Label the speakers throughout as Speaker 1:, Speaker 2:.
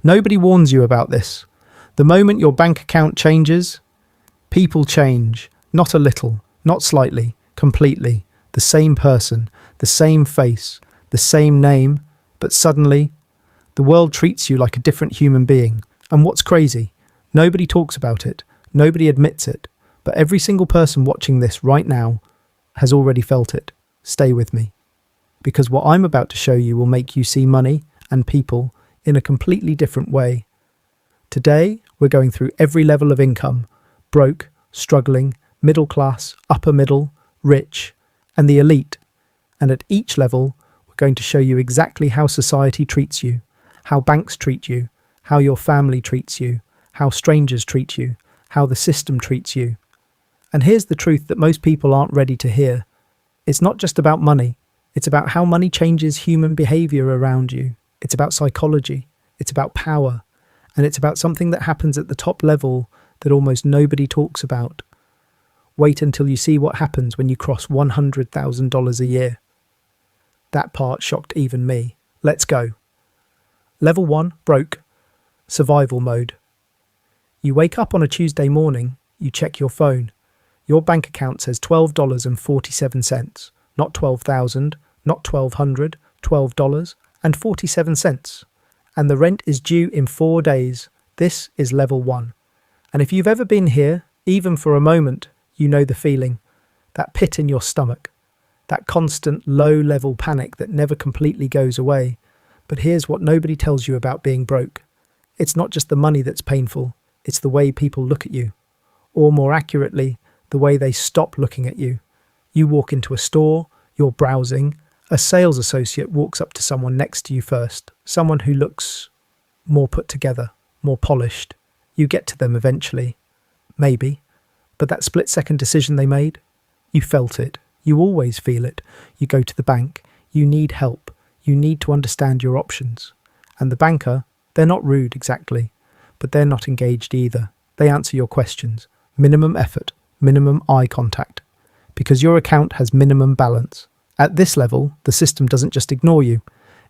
Speaker 1: Nobody warns you about this. The moment your bank account changes, people change. Not a little, not slightly, completely. The same person, the same face, the same name, but suddenly, the world treats you like a different human being. And what's crazy? Nobody talks about it. Nobody admits it. But every single person watching this right now has already felt it. Stay with me. Because what I'm about to show you will make you see money and people in a completely different way. Today, we're going through every level of income: broke, struggling, middle class, upper middle, rich, and the elite. And at each level, we're going to show you exactly how society treats you, how banks treat you, how your family treats you, how strangers treat you, how the system treats you. And here's the truth that most people aren't ready to hear. It's not just about money. It's about how money changes human behavior around you. It's about psychology. It's about power. And it's about something that happens at the top level that almost nobody talks about. Wait until you see what happens when you cross $100,000 a year. That part shocked even me. Let's go. Level 1, broke. Survival mode. You wake up on a Tuesday morning, you check your phone. Your bank account says $12.47, not $12,000, not $1,200, $12.47. And the rent is due in 4 days. This is level 1. And if you've ever been here, even for a moment, you know the feeling. That pit in your stomach. That constant low-level panic that never completely goes away. But here's what nobody tells you about being broke. It's not just the money that's painful. It's the way people look at you. Or more accurately, the way they stop looking at you. You walk into a store, you're browsing. A sales associate walks up to someone next to you first. Someone who looks more put together, more polished. You get to them eventually. Maybe. But that split-second decision they made, you felt it. You always feel it. You go to the bank. You need help. You need to understand your options. And the banker, they're not rude exactly, but they're not engaged either. They answer your questions. Minimum effort, minimum eye contact. Because your account has minimum balance. At this level, the system doesn't just ignore you.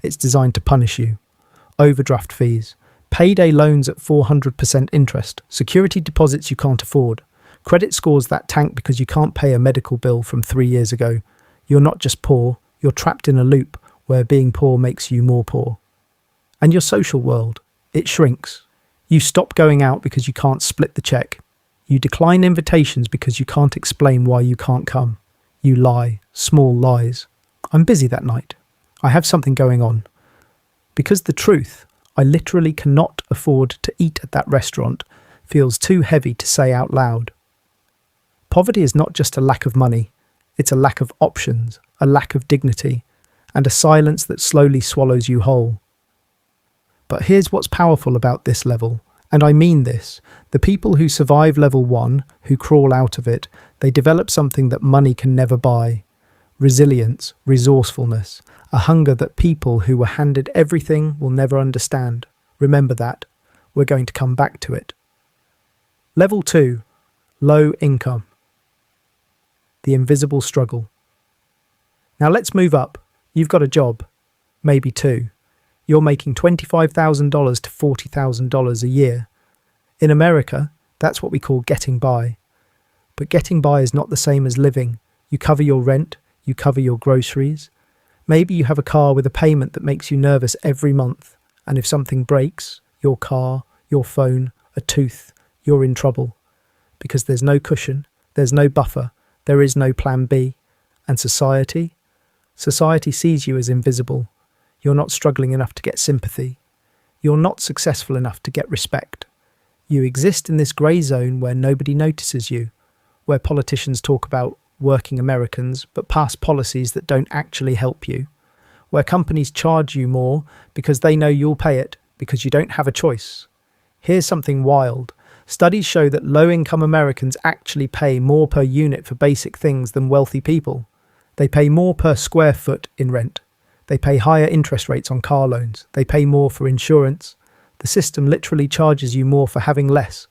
Speaker 1: It's designed to punish you. Overdraft fees. Payday loans at 400% interest. Security deposits you can't afford. Credit scores that tank because you can't pay a medical bill from 3 years ago. You're not just poor, you're trapped in a loop where being poor makes you more poor. And your social world, it shrinks. You stop going out because you can't split the check. You decline invitations because you can't explain why you can't come. You lie, small lies. I'm busy that night. I have something going on. Because the truth, I literally cannot afford to eat at that restaurant, feels too heavy to say out loud. Poverty is not just a lack of money, it's a lack of options, a lack of dignity, and a silence that slowly swallows you whole. But here's what's powerful about this level, and I mean this. The people who survive level 1, who crawl out of it, they develop something that money can never buy. Resilience, resourcefulness, a hunger that people who were handed everything will never understand. Remember that. We're going to come back to it. Level 2, low income. The invisible struggle. Now let's move up. You've got a job, maybe 2. You're making $25,000 to $40,000 a year. In America, that's what we call getting by. But getting by is not the same as living. You cover your rent, you cover your groceries. Maybe you have a car with a payment that makes you nervous every month. And if something breaks, your car, your phone, a tooth, you're in trouble. Because there's no cushion, there's no buffer, there is no plan B. And society? Society sees you as invisible. You're not struggling enough to get sympathy. You're not successful enough to get respect. You exist in this grey zone where nobody notices you, where politicians talk about working Americans but pass policies that don't actually help you, where companies charge you more because they know you'll pay it because you don't have a choice. Here's something wild. Studies show that low-income Americans actually pay more per unit for basic things than wealthy people. They pay more per square foot in rent. They pay higher interest rates on car loans. They pay more for insurance. The system literally charges you more for having less.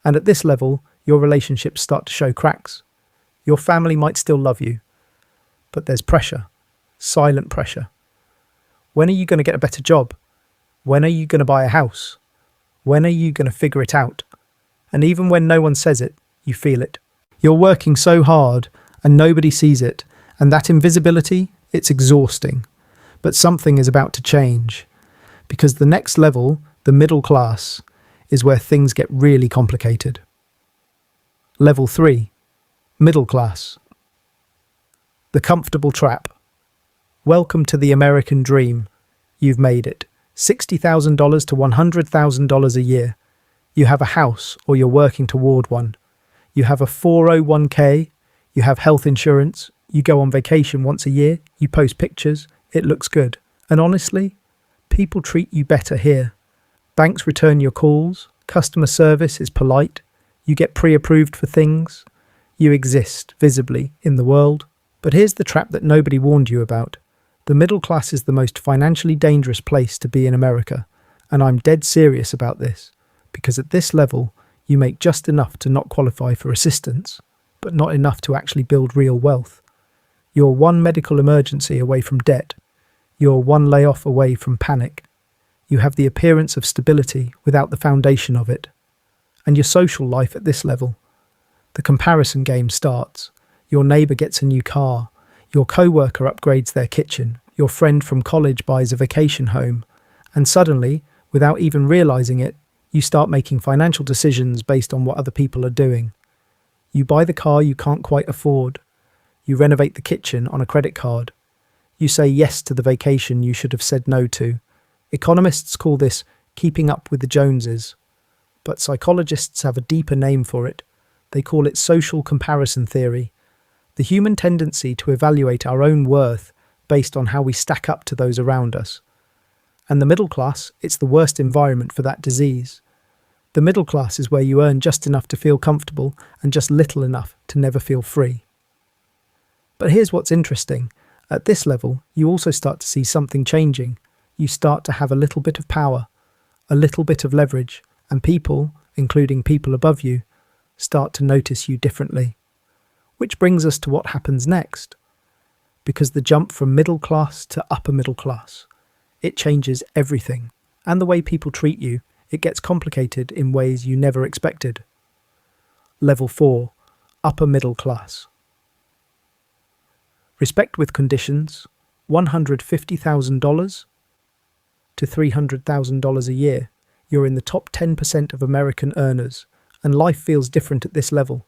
Speaker 1: And at this level, your relationships start to show cracks. Your family might still love you, but there's pressure, silent pressure. When are you going to get a better job? When are you going to buy a house? When are you going to figure it out? And even when no one says it, you feel it. You're working so hard and nobody sees it, and that invisibility, it's exhausting. But something is about to change, because the next level, the middle class, is where things get really complicated. Level 3, middle class. The comfortable trap. Welcome to the American dream. You've made it. $60,000 to $100,000 a year. You have a house, or you're working toward one. You have a 401k, you have health insurance, you go on vacation once a year, you post pictures, it looks good. And honestly, people treat you better here. Banks return your calls, customer service is polite, you get pre-approved for things, you exist visibly in the world. But here's the trap that nobody warned you about. The middle class is the most financially dangerous place to be in America, and I'm dead serious about this, because at this level, you make just enough to not qualify for assistance, but not enough to actually build real wealth. You're one medical emergency away from debt. You're one layoff away from panic. You have the appearance of stability without the foundation of it. And your social life at this level. The comparison game starts. Your neighbour gets a new car. Your co-worker upgrades their kitchen. Your friend from college buys a vacation home. And suddenly, without even realising it, you start making financial decisions based on what other people are doing. You buy the car you can't quite afford. You renovate the kitchen on a credit card. You say yes to the vacation you should have said no to. Economists call this keeping up with the Joneses. But psychologists have a deeper name for it. They call it social comparison theory. The human tendency to evaluate our own worth based on how we stack up to those around us. And the middle class, it's the worst environment for that disease. The middle class is where you earn just enough to feel comfortable and just little enough to never feel free. But here's what's interesting. At this level, you also start to see something changing. You start to have a little bit of power, a little bit of leverage, and people, including people above you, start to notice you differently. Which brings us to what happens next. Because the jump from middle class to upper middle class, it changes everything. And the way people treat you, it gets complicated in ways you never expected. Level 4, upper middle class. Respect with conditions, $150,000 to $300,000 a year. You're in the top 10% of American earners, and life feels different at this level.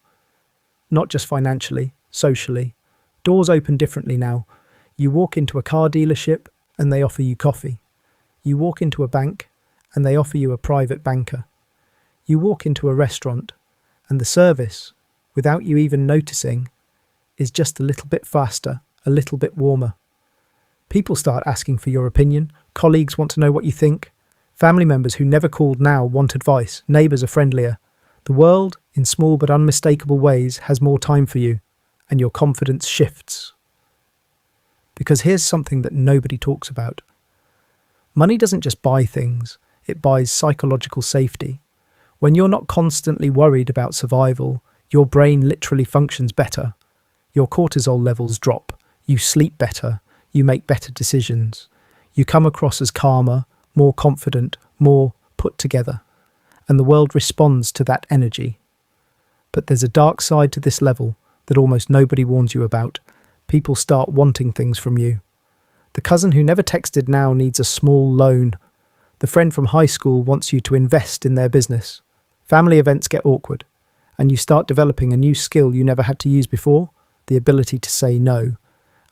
Speaker 1: Not just financially, socially. Doors open differently now. You walk into a car dealership and they offer you coffee. You walk into a bank and they offer you a private banker. You walk into a restaurant and the service, without you even noticing, is just a little bit faster, a little bit warmer. People start asking for your opinion. Colleagues want to know what you think. Family members who never called now want advice. Neighbours are friendlier. The world, in small but unmistakable ways, has more time for you, and your confidence shifts. Because here's something that nobody talks about. Money doesn't just buy things, it buys psychological safety. When you're not constantly worried about survival, your brain literally functions better. Your cortisol levels drop, you sleep better, you make better decisions. You come across as calmer, more confident, more put together. And the world responds to that energy. But there's a dark side to this level that almost nobody warns you about. People start wanting things from you. The cousin who never texted now needs a small loan. The friend from high school wants you to invest in their business. Family events get awkward, and you start developing a new skill you never had to use before, the ability to say no,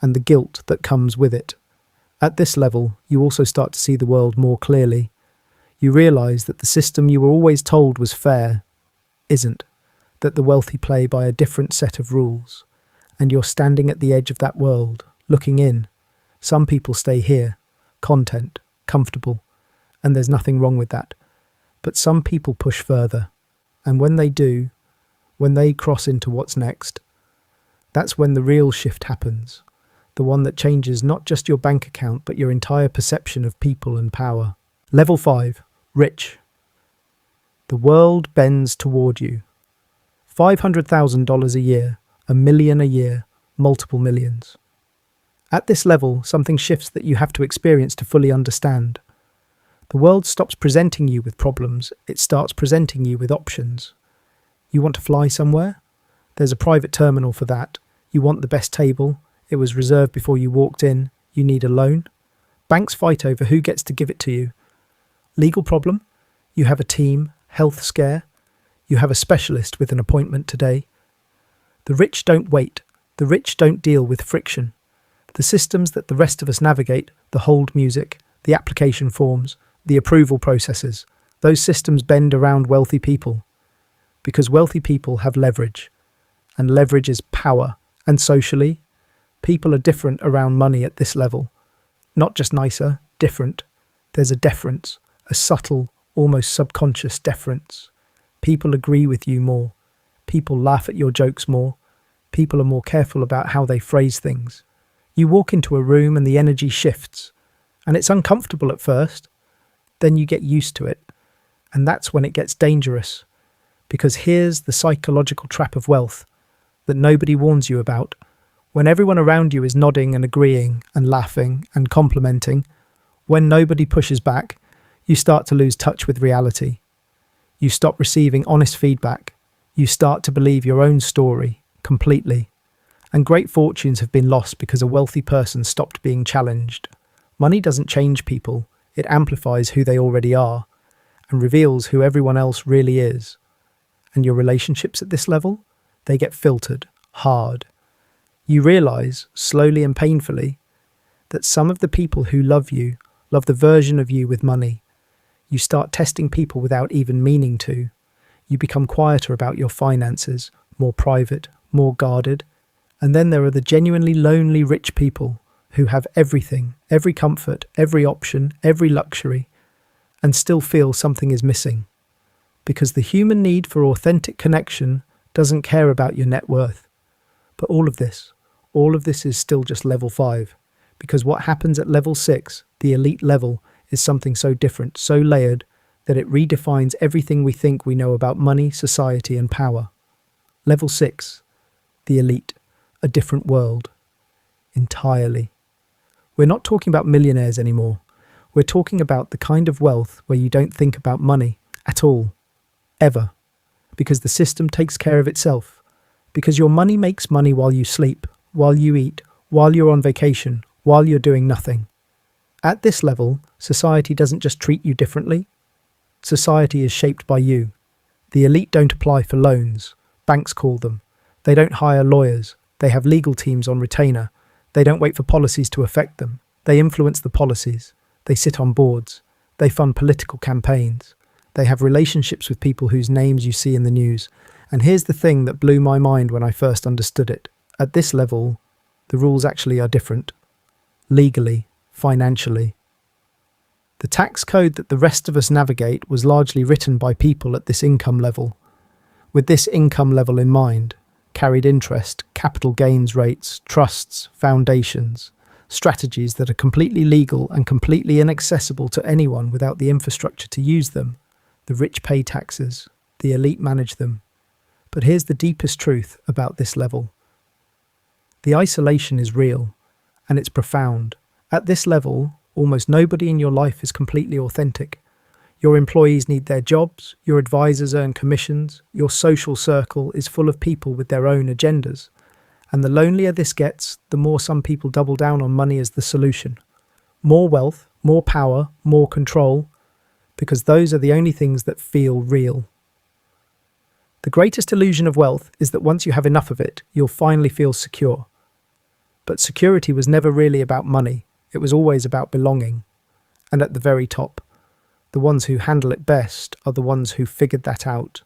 Speaker 1: and the guilt that comes with it. At this level, you also start to see the world more clearly. You realise that the system you were always told was fair isn't, that the wealthy play by a different set of rules, and you're standing at the edge of that world, looking in. Some people stay here, content, comfortable, and there's nothing wrong with that. But some people push further, and when they do, when they cross into what's next, that's when the real shift happens, the one that changes not just your bank account but your entire perception of people and power. Level 5, rich. The world bends toward you. $500,000 a year, $1 million a year, multiple millions. At this level, something shifts that you have to experience to fully understand. The world stops presenting you with problems, it starts presenting you with options. You want to fly somewhere? There's a private terminal for that. You want the best table? It was reserved before you walked in. You need a loan? Banks fight over who gets to give it to you. Legal problem? You have a team. Health scare? You have a specialist with an appointment today. The rich don't wait. The rich don't deal with friction. The systems that the rest of us navigate, the hold music, the application forms, the approval processes, those systems bend around wealthy people. Because wealthy people have leverage. And leverage is power. And socially, people are different around money at this level. Not just nicer, different. There's a deference, a subtle, almost subconscious deference. People agree with you more. People laugh at your jokes more. People are more careful about how they phrase things. You walk into a room and the energy shifts. And it's uncomfortable at first. Then you get used to it. And that's when it gets dangerous. Because here's the psychological trap of wealth that nobody warns you about. When everyone around you is nodding and agreeing and laughing and complimenting, when nobody pushes back, you start to lose touch with reality. You stop receiving honest feedback. You start to believe your own story completely. And great fortunes have been lost because a wealthy person stopped being challenged. Money doesn't change people. It amplifies who they already are and reveals who everyone else really is. And your relationships at this level, they get filtered, hard. You realise, slowly and painfully, that some of the people who love you love the version of you with money. You start testing people without even meaning to. You become quieter about your finances, more private, more guarded. And then there are the genuinely lonely rich people who have everything, every comfort, every option, every luxury, and still feel something is missing. Because the human need for authentic connection doesn't care about your net worth. But all of this is still just level 5. Because what happens at level 6, the elite level, is something so different, so layered, that it redefines everything we think we know about money, society, and power. Level 6, the elite, a different world. Entirely. We're not talking about millionaires anymore. We're talking about the kind of wealth where you don't think about money at all. Ever. Because the system takes care of itself. Because your money makes money while you sleep, while you eat, while you're on vacation, while you're doing nothing. At this level, society doesn't just treat you differently. Society is shaped by you. The elite don't apply for loans. Banks call them. They don't hire lawyers. They have legal teams on retainer. They don't wait for policies to affect them. They influence the policies. They sit on boards. They fund political campaigns. They have relationships with people whose names you see in the news. And here's the thing that blew my mind when I first understood it. At this level, the rules actually are different. Legally, financially. The tax code that the rest of us navigate was largely written by people at this income level. With this income level in mind, carried interest, capital gains rates, trusts, foundations, strategies that are completely legal and completely inaccessible to anyone without the infrastructure to use them. The rich pay taxes, the elite manage them. But here's the deepest truth about this level. The isolation is real, and it's profound. At this level, almost nobody in your life is completely authentic. Your employees need their jobs, your advisors earn commissions, your social circle is full of people with their own agendas. And the lonelier this gets, the more some people double down on money as the solution. More wealth, more power, more control, because those are the only things that feel real. The greatest illusion of wealth is that once you have enough of it, you'll finally feel secure. But security was never really about money. It was always about belonging. And at the very top, the ones who handle it best are the ones who figured that out,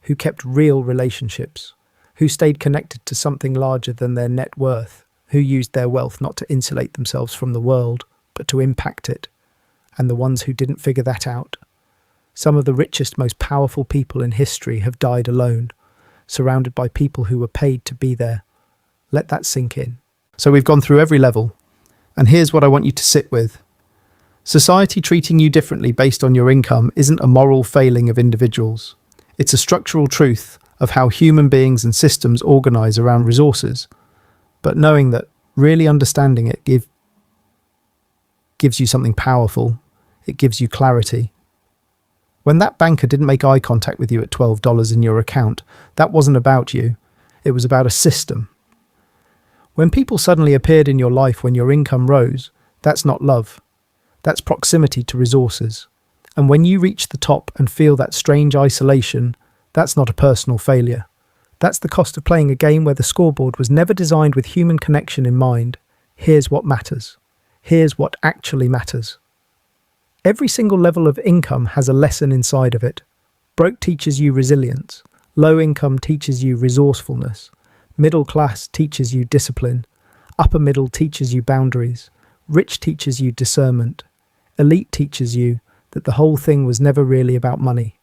Speaker 1: who kept real relationships, who stayed connected to something larger than their net worth, who used their wealth not to insulate themselves from the world, but to impact it, and the ones who didn't figure that out. Some of the richest, most powerful people in history have died alone, surrounded by people who were paid to be there. Let that sink in. So we've gone through every level, and here's what I want you to sit with. Society treating you differently based on your income isn't a moral failing of individuals. It's a structural truth of how human beings and systems organise around resources. But knowing that, really understanding it gives you something powerful. It gives you clarity. When that banker didn't make eye contact with you at $12 in your account, that wasn't about you. It was about a system. When people suddenly appeared in your life when your income rose, that's not love. That's proximity to resources. And when you reach the top and feel that strange isolation, that's not a personal failure. That's the cost of playing a game where the scoreboard was never designed with human connection in mind. Here's what matters. Here's what actually matters. Every single level of income has a lesson inside of it. Broke teaches you resilience. Low income teaches you resourcefulness. Middle class teaches you discipline. Upper middle teaches you boundaries. Rich teaches you discernment. Elite teaches you that the whole thing was never really about money.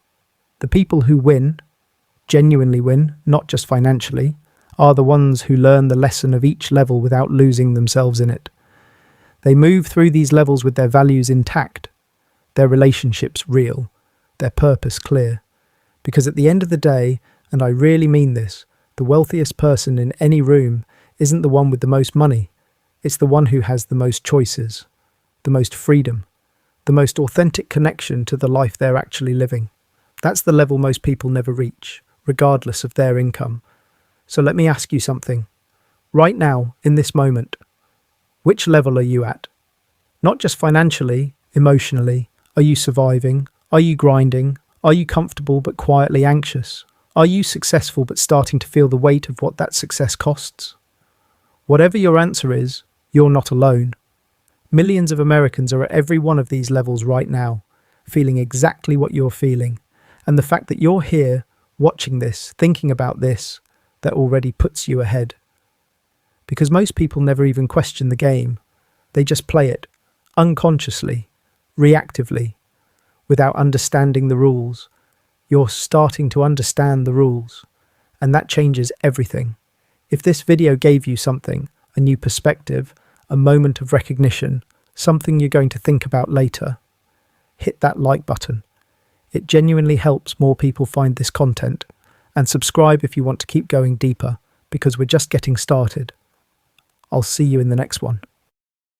Speaker 1: The people who win, genuinely win, not just financially, are the ones who learn the lesson of each level without losing themselves in it. They move through these levels with their values intact, their relationships real, their purpose clear. Because at the end of the day, and I really mean this, the wealthiest person in any room isn't the one with the most money. It's the one who has the most choices, the most freedom, the most authentic connection to the life they're actually living. That's the level most people never reach, regardless of their income. So let me ask you something. Right now, in this moment, which level are you at? Not just financially, emotionally. Are you surviving? Are you grinding? Are you comfortable but quietly anxious? Are you successful but starting to feel the weight of what that success costs? Whatever your answer is, you're not alone. Millions of Americans are at every one of these levels right now, feeling exactly what you're feeling. And the fact that you're here, watching this, thinking about this, that already puts you ahead. Because most people never even question the game. They just play it, unconsciously, reactively, without understanding the rules. You're starting to understand the rules, and that changes everything. If this video gave you something, a new perspective, a moment of recognition, something you're going to think about later, hit that like button. It genuinely helps more people find this content, and subscribe if you want to keep going deeper, because we're just getting started. I'll see you in the next one.